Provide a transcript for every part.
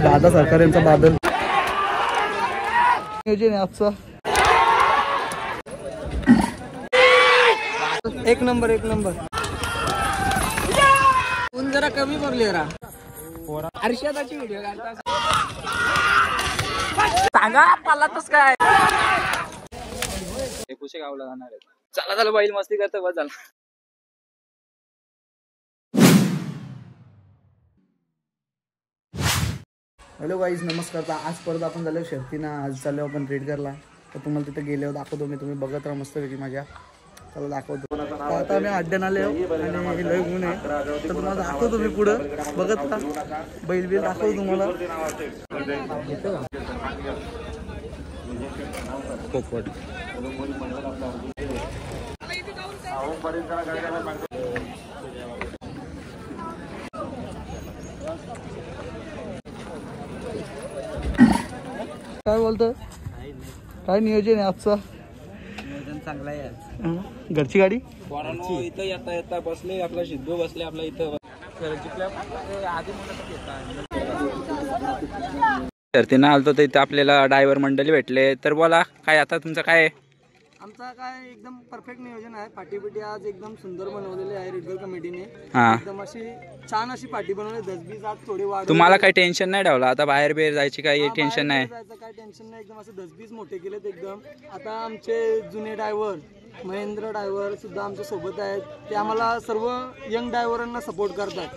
दादा सरकार यांचा बादल नियोजन आहे आजचा। एक नंबर ऊन जरा कमी पडले रा अर्षदाची व्हिडिओ काढता सांगा पालातच काय पुशे गावला जाणार आहे। चला चला बैल मस्ती करतो बस झाला। हॅलो गाईज नमस्कार। तर आज परत आपण झालो शर्तीना। आज चाललो आपण रेड करला। तर तुम्हाला तिथे गेल्यावर दाखवतो मी, तुम्ही बघत राहा मस्तपैकी माझ्या। चला दाखवतो। आता आम्ही अड्ड्यान आले आणि लय ऊन आहे तर तुम्हाला दाखवतो मी पुढं बघत राहा। बैल बिल दाखवतो तुम्हाला। काय बोलतोय? काय नियोजन आहे आजचा? नियोजन चांगला आहे आज। घरची गाडी इथं येता येता बसले आपला सिद्धू बसले आपला इथं शर्तीनं आलतो तर इथं आपल्याला ड्रायव्हर मंडळी भेटले। तर बोला काय आता तुमचं काय आहे? आमचा काय एकदम परफेक्ट नियोजन आहे। पाठी आज एकदम सुंदर बनवलेली आहे रेडगर कमिटीने। एकदम अशी छान अशी पाठी बनवली। 10-20 आज थोडी वाढ। तुम्हाला काही टेन्शन नाही ठेवलं आता बाहेर बेर जायची काही टेन्शन नाही? काय टेन्शन नाही। एकदम असं 10-20 मोठे केलेत एकदम। आता आमचे जुने ड्रायव्हर महेंद्र ड्रायव्हर सुद्धा आमच्या सोबत आहेत। ते आम्हाला सर्व यंग ड्रायव्हरांना सपोर्ट करतात।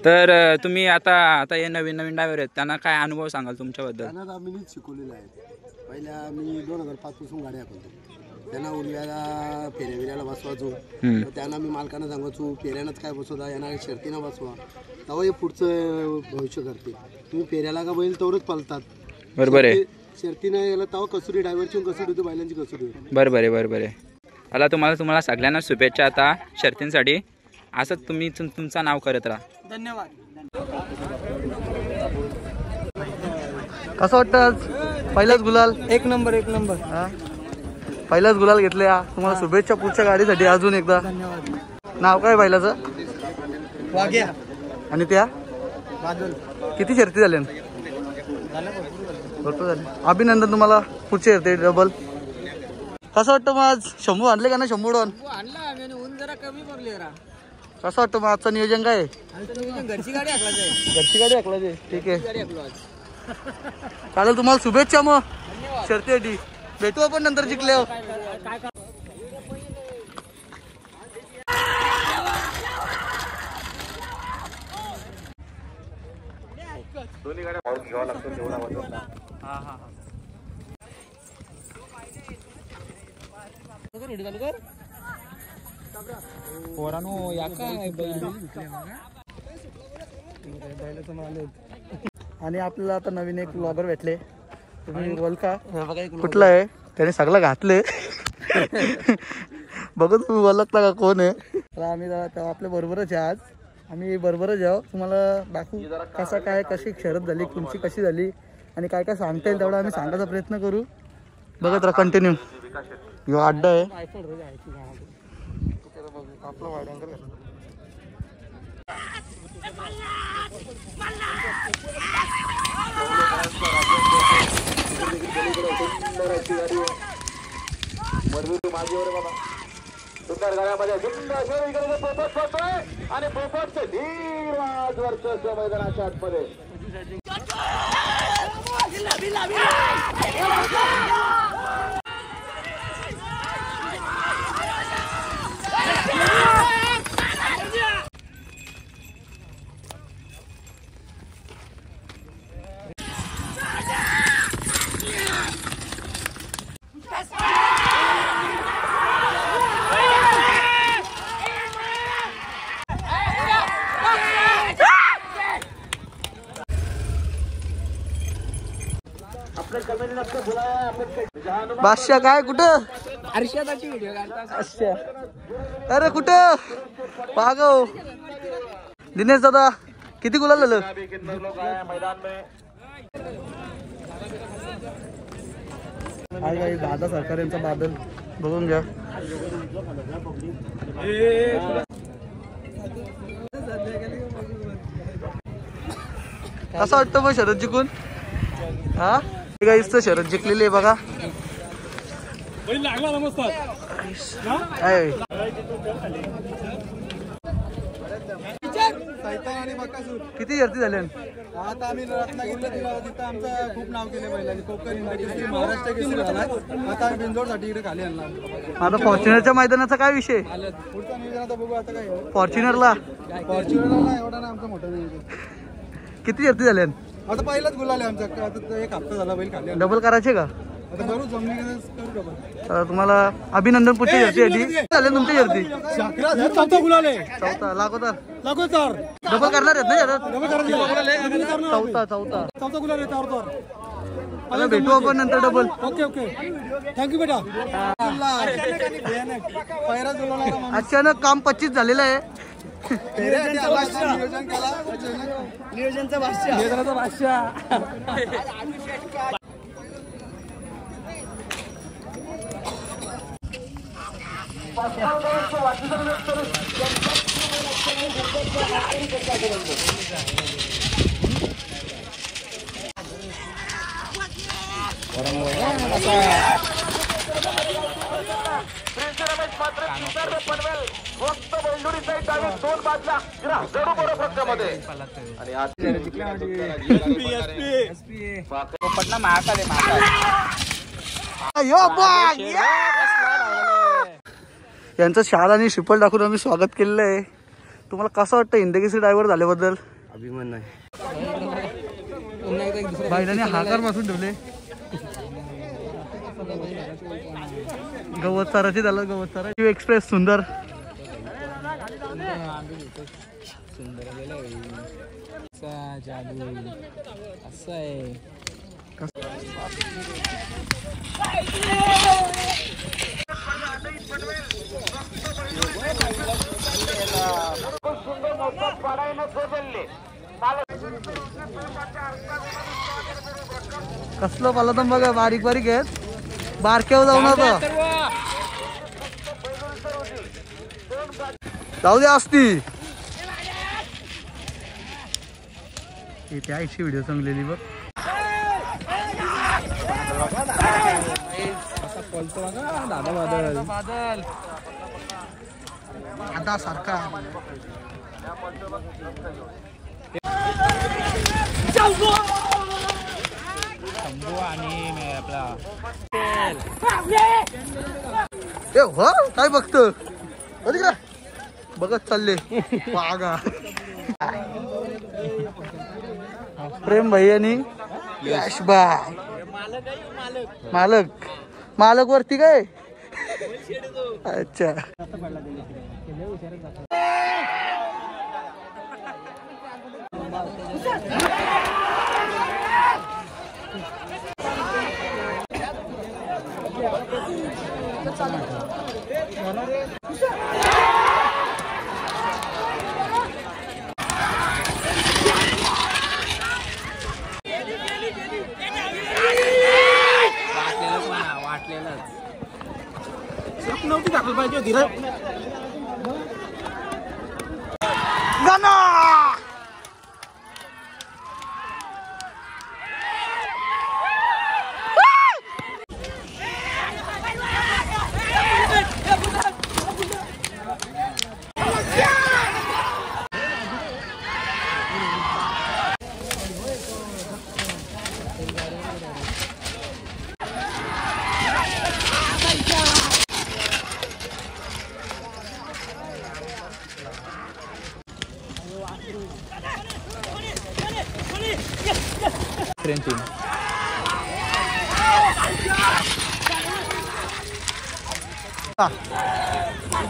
तर तुम्ही आता हे नवीन ड्रायव्हर आहेत त्यांना काय अनुभव सांगाल तुमच्याबद्दल? त्यांना आम्ही शिकवलेलं आहे। पहिल्या मी 2005 पासून गाड्या हाकलतो। त्यांना उलव्याला फेऱ्याविऱ्याला बसवायचो। त्यांना मी मालकांना सांगायचो फेऱ्यानंच काय बसवता येणार शर्तीनं बसवा तेव्हा हे पुढचं भविष्य करते। तुम्ही फेऱ्याला का बैल तेवढंच पळतात बरोबर आहे। शर्तीनं याला तेव्हा कसुरी ड्रायव्हरची कसुरी होती बैलांची कसुरी होती। बरोबर आहे। मला तुम्हाला सगळ्यांना शुभेच्छा आता शर्तींसाठी। असंच तुम्ही तुमचं नाव करत राहा। धन्यवाद। कसं वाटतं आज पहिलाच गुलाल? एक नंबर पहिलाच गुलाल घेतले। तुम्हाला शुभेच्छा पुढच्या गाडीसाठी अजून एकदा। धन्यवाद। नाव काय बैलाचं? वाघ्या। आणि त्या बादल। किती शर्ती झाल्या? भरपूर झाले। अभिनंदन तुम्हाला पुढचे शर्ती डबल। कसं वाटतं मग आज शंभू आणले का ना? शंभूडून आणला ऊन जरा कमी पडले रा। कसं वाटतं मग आजचं नियोजन काय आहे? घरची गाडी हाकलायची। ठीक आहे चालेल। तुम्हाला शुभेच्छा मग शर्तीसाठी। भेटू आपण नंतर जिंकल्यावर। दोन्ही गाड्या पाहून घ्यावं लागतं तेवढा। पोरानो या काय आणि आपल्याला आता नवीन एक ब्लॉगर भेटले। तुम्ही बोल का कुठला आहे? त्याने सगळं घातले बघू तुम्ही ओळखता का कोण आहे? तर आम्ही आपल्या बरोबरच आहे। आज आम्ही बरोबरच जाऊ। तुम्हाला दाखवू कसा काय कशी शर्यत झाली कोणची कशी झाली आणि काय काय सांगता येईल तेवढा आम्ही सांगायचा प्रयत्न करू। बघत राहा कंटिन्यू। यो अड्डा आहे आपला वाड्यांकर। सुंदर गाड्यामध्ये आणि पोपटचे धीर आज वर्चस्व मैदानाच्या आतमध्ये। बादशाह काय कुठं? अर्षदाची व्हिडिओ काढता। अच्छा अरे कुठं पागव दिनेश दादा किती गुलाल झालं? दादा सरकार यांचा बादल बघून घ्या। कसं वाटतं मग शरद जिंकून? हा गाईसचं शरद जिंकलेली आहे बघा. किती शर्ती झाल्या? आता आम्ही रत्नागिरीला तिथं आमचं खूप नाव केलं बैलांनी. कोकण इंडिया महाराष्ट्र केसरी झाला. आता आम्ही बिंजोडसाठी इकडे खाली आणला. आता फॉर्च्युनरच्या मैदानाचा काय विषय? पुढचा नियोजन आता बघू. आता काय फॉर्च्युनरला फॉर्च्युनरला एवढा ना आमचं मोठं नियोजन. किती शर्ती झाल्या? आता पहिलाच गुलाल आहे आमचा. आता एक हप्ता झाला बैल खाली. डबल करायचे का? आता करू जमली करू डबल. तुम्हाला अभिनंदन. पुढची शर्ती झाले तुमची शर्ती? चौथा गुलाल आहे. चौथा लागोतर लागोतर डबल करणार आहेत ना शरद? डबल करायचं. चौथा गुलाल आहे त्यावर. आता भेटू आपण नंतर डबल. ओके थँक्यू बेटा. पहिला जुळवणारा अचानक काम 25 झालेलं आहे. नियोजनचा भाष्य. यांचं शाल आणि श्रीफळ दाखवून आम्ही स्वागत केलेलं आहे. तुम्हाला कसं वाटतं हिंदकेसरी ड्रायव्हर झाल्याबद्दल? अभिमान नाही. बायलांनी हाकार बसून ठेवले. गवत साराची झाला. गवत साराची एक्सप्रेस सुंदर. असं आहे. कसलं पाला तर बघा. बारीक बारीक आहेत. बारक्यावर जाऊन आता जाऊ द्या असती. त्या आईची व्हिडिओ चांगलेली बघ. दादा सारखा आणि आपला काय बघतो बघत चालले पागा. प्रेम भाई आणि यश भाई मालक वरती काय. अच्छा नव्हती दाखल पाहिजे होती रे.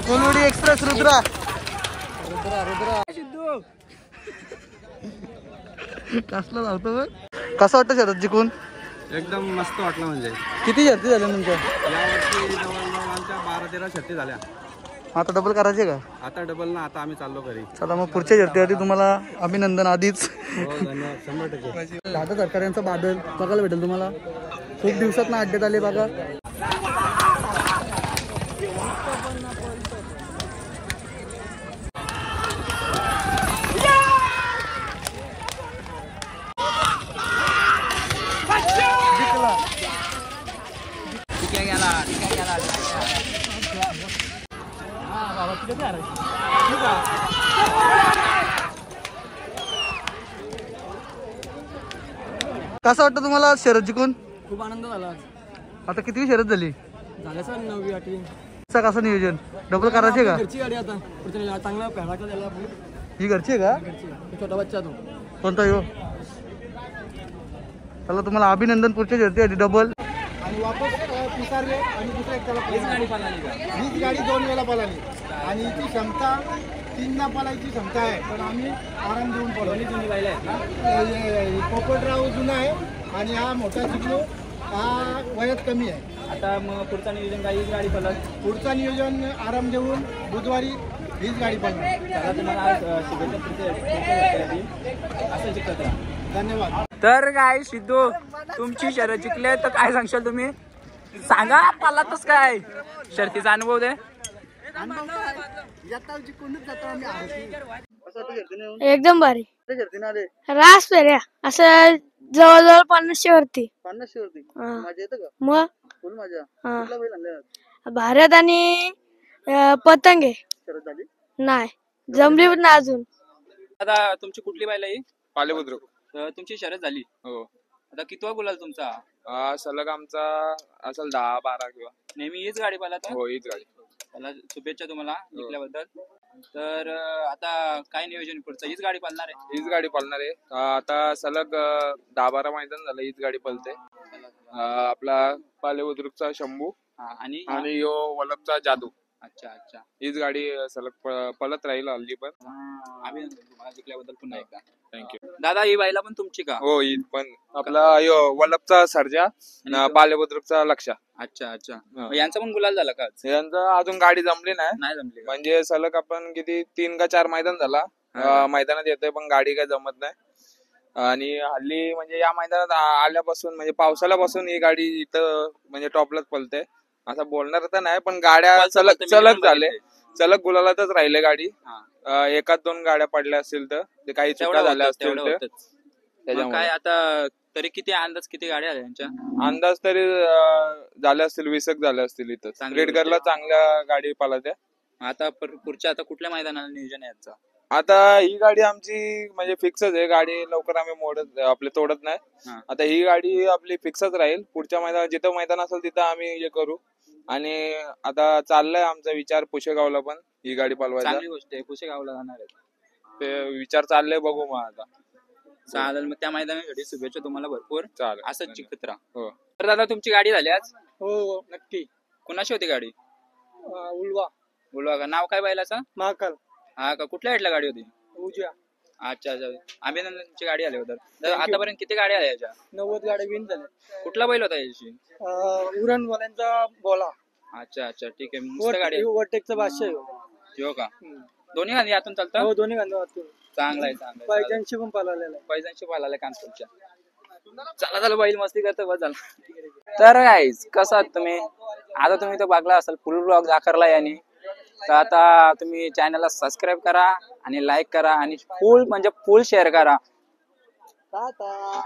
कोलुडी एक्सप्रेस रुद्रा. कसला लावतो बघ. कसं वाटतं शरद जिंकून? एकदम मस्त वाटलं. म्हणजे किती शर्ती झाल्या तुमच्या? यावर्षी जवळजवळ आमच्या 12-13 शर्ती झाल्या. आता डबल करायचे का? आता डबल ना. आता आम्ही चाललो घरी. चला मग पुढच्या शर्तीसाठी तुम्हाला अभिनंदन आधीच. धन्यवाद. 100%. दादा सरकार यांचा बादल बघायला भेटेल तुम्हाला. खूप दिवसात ना अड्ड्यात आले बघा. कसं वाटतं तुम्हाला शर्यत जिंकून? खूप आनंद झाला. आता किती शर्यत झाली? झालं सर 9वी 8वी. कसं नियोजन डबल करायचे का? घरची गाडी आता पुढच्या चांगला फेडाका त्याला. ही घरची आहे का? छोटा बच्चा तो. कोणता येऊ? चला तुम्हाला अभिनंदन पुढच्या शर्यतीसाठी डबल. आणि वापस पिसारले आणि दुसऱ्या एक त्याला हीच गाडी 2 वेळा पळाली आणि ती क्षमता 3दा पळायची क्षमता आहे, पण आम्ही आराम देऊन पळवली. पोपटराव जुना आहे आणि हा मोठा चिकलू हा वयात कमी आहे. आता मग पुढचा नियोजन काय? हीच गाडी पळत. पुढचा नियोजन आराम देऊन बुधवारी हीच गाडी पळणार. त्याला तुम्हाला असं शिकत राहा. धन्यवाद. तर काय सिद्धू तुमची शर्यत जिंकले तर काय सांगशाल तुम्ही? सांगा पालातच काय शर्तीचा अनुभव दे. एकदम भारी. शर्तीने आले रास फेऱ्या असं जवळजवळ 50 वरती. 50 वरती. हा. मजा येतं का? मग फुल मजा. हा. कुठला बैल आणलाय आज? भारत आणि पतंग आहे. शर्यत झाली? नाही जमली पण नाही अजून. आता तुमची कुठली बायला ही? पालेबुद्रुक. तुमची शर्यत झाली. हो. आता कितवा गुलाल तुमचा? सलग आमचा असेल 10-12 किंवा. नेहमी हीच गाडी पाला. हो हीच गाडी. त्याला शुभेच्छा तुम्हाला जिंकल्याबद्दल. तर आता काय नियोजन पुढचं? हीच गाडी पालणार आहे. हीच गाडी पळणार आहे. आता सलग 10-12 मैदान झालं हीच गाडी पळते. आपला पालेबुद्रुकचा शंभू आणि आणि यो वलपचा जादू. अच्छा अच्छा. हीच गाडी सलग पळत राहील हल्ली पण. अभिनंदन तुम्हाला जिंकल्याबद्दल पुन्हा एकदा. थँक्यू. दादा ही बाईला पण तुमची का? हो हीच पण आपला यो वलपचा सर्जा पालेबुद्रुकचा लक्ष. अच्छा अच्छा. यांचा पण गुलाल झाला का? यांचं अजून गाडी जमली नाही. नाही जमली. म्हणजे सलग आपण किती 3 का 4 मैदान झाला मैदानात येतोय पण गाडी काय जमत नाही. आणि हल्ली म्हणजे या मैदानात आल्यापासून म्हणजे पावसाळ्यापासून ही गाडी इथं म्हणजे टॉपलाच पळते. असं बोलणार तर नाही पण गाड्या सलग झाले. सलग गुलालातच राहिले गाडी. एकाच 2 गाड्या पडल्या असतील तर ते काही चुका झाल्या असतील तर त्याच्यामुळे. काय आता तरी किती अंदाज किती गाड्या आल्या यांच्या? अंदाज तरी झाले असतील 20 झाले असतील. इथं रेडगरला चांगल्या गाडी पळत्या. आता पुढच्या आता कुठल्या मैदानाला नियोजन आहे यांचं? आता ही गाडी आमची म्हणजे फिक्सच आहे. गाडी लवकर आम्ही तोडत नाही. आता ही गाडी आपली फिक्सच राहील. पुढच्या मैदानात जिथं मैदान असेल तिथं आम्ही हे करू. आणि आता चाललाय आमचा विचार पुशेगावला पण ही गाडी पळवायचा. चांगली गोष्ट आहे. पुशेगावला जाणार आहे. ते विचार चाललंय बघू मग आता. चालेल मग त्या मैदानासाठी शुभेच्छा तुम्हाला भरपूर. चालेल असंच जिंकत राहा. हो. तर दादा तुमची गाडी झाली आज? हो नक्की. कुणाची होती गाडी? उलवा बोलवा का? नाव काय बैलाचा? महाकाल. हा का? कुठल्या हेडला गाडी होती? उजव्या. अच्छा अच्छा. अभिनंदन तुमची गाडी आली होती. आतापर्यंत किती गाड्या आल्या याच्या? 90 गाड्या विन झाल्या. कुठला बैल होता याची? उरणवाल्यांचा बोला. अच्छा अच्छा ठीक आहे. मस्त गाडी आहे. ओव्हरटेकचा बादशाह हो का? दोन्ही गाडी यातून चालतं? हो दोन्ही गांधी चांगला आहे चांगला आहे. पायजांशी पण पाळलेला आहे. पैजांशी पाहिला कानपूरच्या. चला झालं बैल मस्ती करतो बस झालं. तर गाईज कसं आहात तुम्ही? आता तुम्ही तो बघला असाल फुल ब्लॉग दाखवला याने. तर आता तुम्ही चॅनलला सबस्क्राईब करा आणि लाईक करा आणि फुल म्हणजे फुल शेअर करा. टाटा.